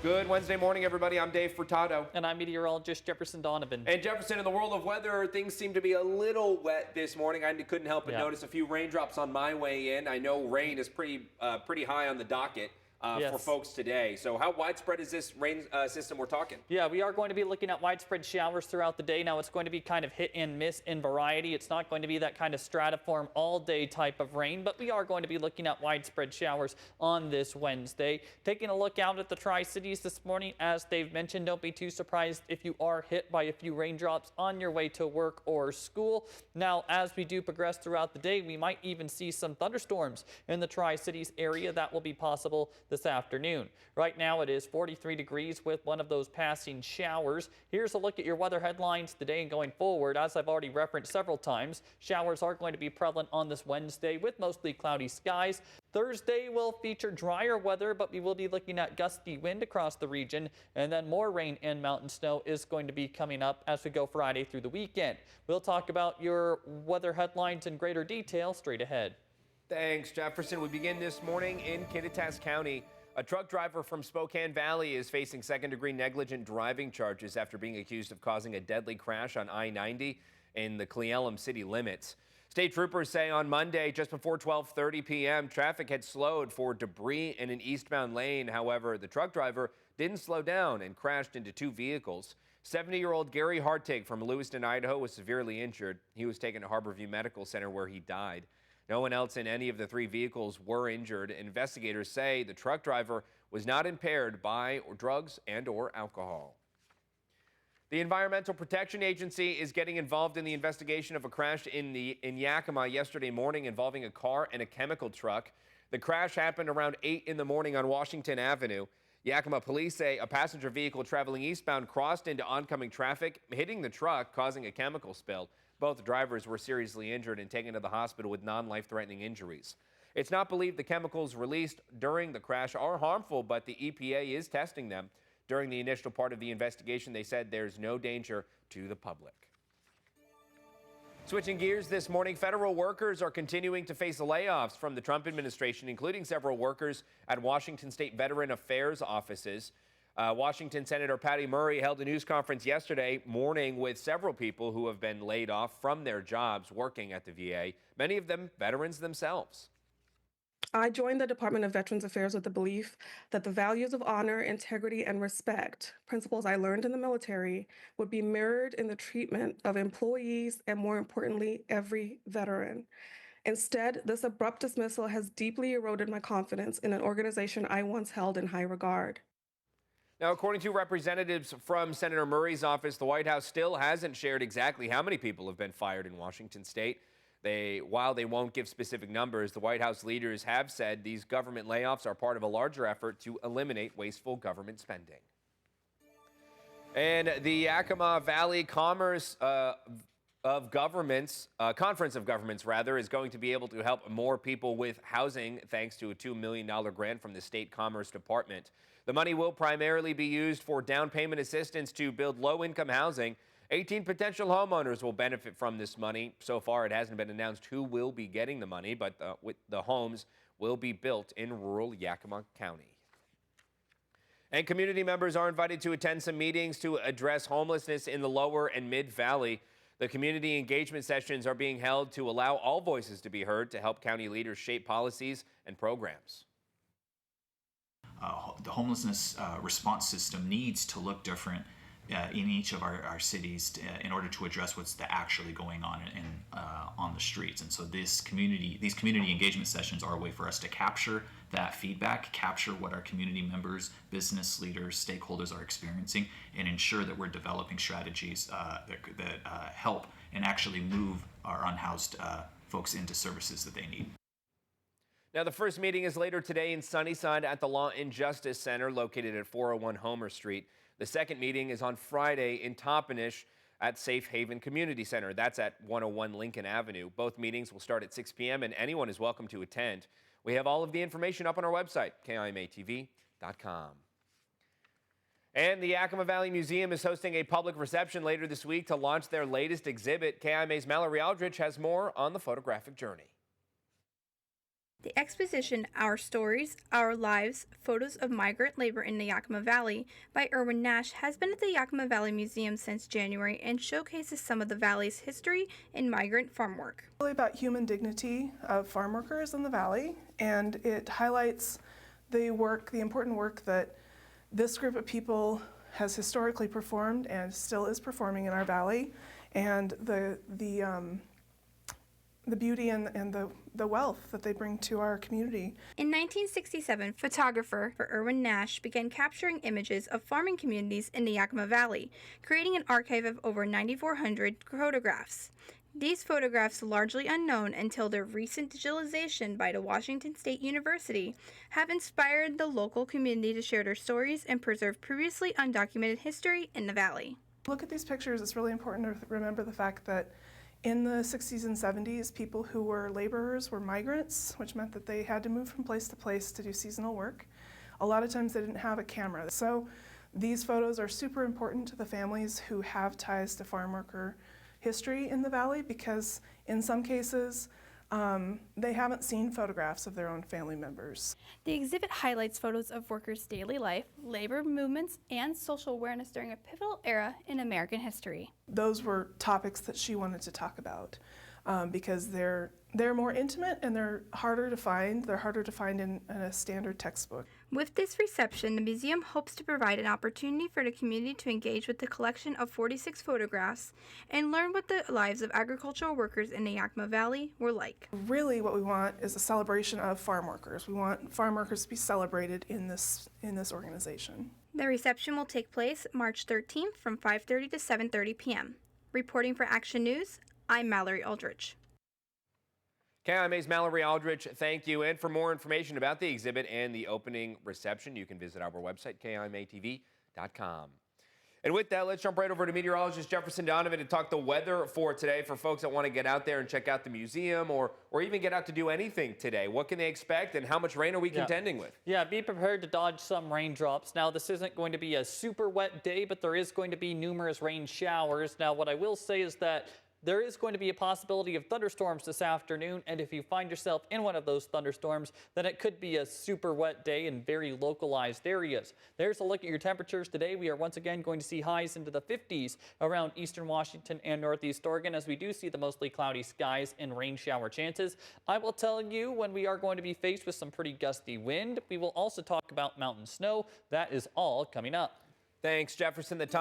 Good Wednesday morning, everybody. I'm Dave Furtado. And I'm meteorologist Jefferson Donovan. And Jefferson, in the world of weather, things seem to be a little wet this morning. I couldn't help but notice a few raindrops on my way in. I know rain is pretty high on the docket for folks today. So how widespread is this rain system we're talking? Yeah, we are going to be looking at widespread showers throughout the day. Now, it's going to be kind of hit and miss in variety. It's not going to be that kind of stratiform all-day type of rain, but we are going to be looking at widespread showers on this Wednesday. Taking a look out at the Tri-Cities this morning, as Dave mentioned, don't be too surprised if you are hit by a few raindrops on your way to work or school. Now, as we do progress throughout the day, we might even see some thunderstorms in the Tri-Cities area. That will be possible this afternoon. Right now it is 43 degrees with one of those passing showers. Here's a look at your weather headlines today and going forward. As I've already referenced several times, showers are going to be prevalent on this Wednesday with mostly cloudy skies. Thursday will feature drier weather, but we will be looking at gusty wind across the region, and then more rain and mountain snow is going to be coming up as we go Friday through the weekend. We'll talk about your weather headlines in greater detail straight ahead. Thanks, Jefferson. We begin this morning in Kittitas County. A truck driver from Spokane Valley is facing second-degree negligent driving charges after being accused of causing a deadly crash on I-90 in the Cle Elum city limits. State troopers say on Monday, just before 12:30 p.m., traffic had slowed for debris in an eastbound lane. However, the truck driver didn't slow down and crashed into two vehicles. 70-year-old Gary Hartig from Lewiston, Idaho, was severely injured. He was taken to Harborview Medical Center where he died. No one else in any of the three vehicles were injured. Investigators say the truck driver was not impaired by drugs and/or alcohol. The Environmental Protection Agency is getting involved in the investigation of a crash in Yakima yesterday morning involving a car and a chemical truck. The crash happened around 8 in the morning on Washington Avenue. Yakima police say a passenger vehicle traveling eastbound crossed into oncoming traffic, hitting the truck, causing a chemical spill. Both drivers were seriously injured and taken to the hospital with non-life-threatening injuries. It's not believed the chemicals released during the crash are harmful, but the EPA is testing them. During the initial part of the investigation, they said there's no danger to the public. Switching gears this morning, federal workers are continuing to face layoffs from the Trump administration, including several workers at Washington State Veteran Affairs offices. Washington Senator Patty Murray held a news conference yesterday morning with several people who have been laid off from their jobs working at the VA, many of them veterans themselves. I joined the Department of Veterans Affairs with the belief that the values of honor, integrity, and respect, principles I learned in the military, would be mirrored in the treatment of employees and, more importantly, every veteran. Instead, this abrupt dismissal has deeply eroded my confidence in an organization I once held in high regard. Now, according to representatives from Senator Murray's office, the White House still hasn't shared exactly how many people have been fired in Washington state. While they won't give specific numbers, the White House leaders have said these government layoffs are part of a larger effort to eliminate wasteful government spending. And the Yakima Valley Conference of Governments is going to be able to help more people with housing thanks to a $2 million grant from the State Commerce Department. The money will primarily be used for down payment assistance to build low-income housing. 18 potential homeowners will benefit from this money. So far, it hasn't been announced who will be getting the money, but the homes will be built in rural Yakima County. And community members are invited to attend some meetings to address homelessness in the Lower and Mid Valley. The community engagement sessions are being held to allow all voices to be heard to help county leaders shape policies and programs. The homelessness response system needs to look different in each of our cities in order to address what's actually going on on the streets. And so these community engagement sessions are a way for us to capture that feedback, capture what our community members, business leaders, stakeholders are experiencing, and ensure that we're developing strategies that help and actually move our unhoused folks into services that they need. Now, the first meeting is later today in Sunnyside at the Law and Justice Center located at 401 Homer Street. The second meeting is on Friday in Toppenish at Safe Haven Community Center. That's at 101 Lincoln Avenue. Both meetings will start at 6 p.m. and anyone is welcome to attend. We have all of the information up on our website, KIMATV.com. And the Yakima Valley Museum is hosting a public reception later this week to launch their latest exhibit. KIMA's Mallory Aldrich has more on the photographic journey. The exposition Our Stories, Our Lives, Photos of Migrant Labor in the Yakima Valley by Erwin Nash has been at the Yakima Valley Museum since January and showcases some of the valley's history in migrant farm work. Really about human dignity of farm workers in the valley, and it highlights the important work that this group of people has historically performed and still is performing in our valley, and the beauty and the wealth that they bring to our community. In 1967, photographer Erwin Nash began capturing images of farming communities in the Yakima Valley, creating an archive of over 9,400 photographs. These photographs, largely unknown until their recent digitalization by the Washington State University, have inspired the local community to share their stories and preserve previously undocumented history in the valley. Look at these pictures. It's really important to remember the fact that in the 60s and 70s, people who were laborers were migrants, which meant that they had to move from place to place to do seasonal work. A lot of times they didn't have a camera. So these photos are super important to the families who have ties to farm worker history in the valley, because in some cases they haven't seen photographs of their own family members. The exhibit highlights photos of workers' daily life, labor movements, and social awareness during a pivotal era in American history. Those were topics that she wanted to talk about because they're more intimate and they're harder to find. They're harder to find in a standard textbook. With this reception, the museum hopes to provide an opportunity for the community to engage with the collection of 46 photographs and learn what the lives of agricultural workers in the Yakima Valley were like. Really what we want is a celebration of farm workers. We want farm workers to be celebrated in this organization. The reception will take place March 13th from 5:30 to 7:30 p.m. Reporting for Action News, I'm Mallory Aldrich. KIMA's Mallory Aldrich, thank you. And for more information about the exhibit and the opening reception, you can visit our website, KIMATV.com. And with that, let's jump right over to meteorologist Jefferson Donovan to talk the weather for today for folks that want to get out there and check out the museum or even get out to do anything today. What can they expect and how much rain are we contending with? Yeah, be prepared to dodge some raindrops. Now, this isn't going to be a super wet day, but there is going to be numerous rain showers. Now, what I will say is that there is going to be a possibility of thunderstorms this afternoon, and if you find yourself in one of those thunderstorms, then it could be a super wet day in very localized areas. There's a look at your temperatures today. We are once again going to see highs into the 50s around eastern Washington and northeast Oregon, as we do see the mostly cloudy skies and rain shower chances. I will tell you when we are going to be faced with some pretty gusty wind. We will also talk about mountain snow. That is all coming up. Thanks, Jefferson. The time